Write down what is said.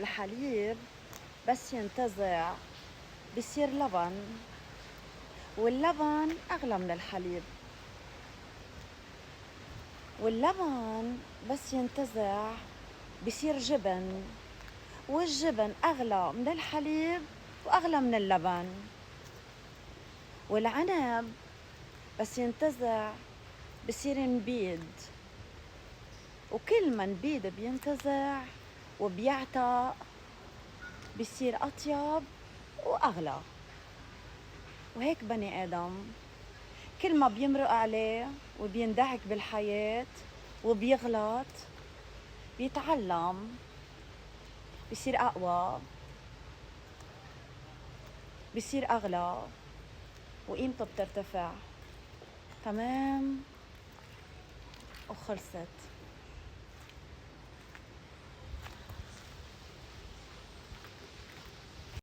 الحليب بس ينتزع بصير لبن، واللبن أغلى من الحليب، واللبن بس ينتزع بصير جبن، والجبن أغلى من الحليب وأغلى من اللبن، والعنب بس ينتزع بصير نبيد، وكل ما نبيد بينتزع وبيعتق بصير أطيب وأغلى. وهيك بني آدم كل ما بيمرق عليه وبيندعك بالحياة وبيغلط بيتعلم، بصير أقوى، بصير أغلى، وقيمته بترتفع. تمام وخلصت.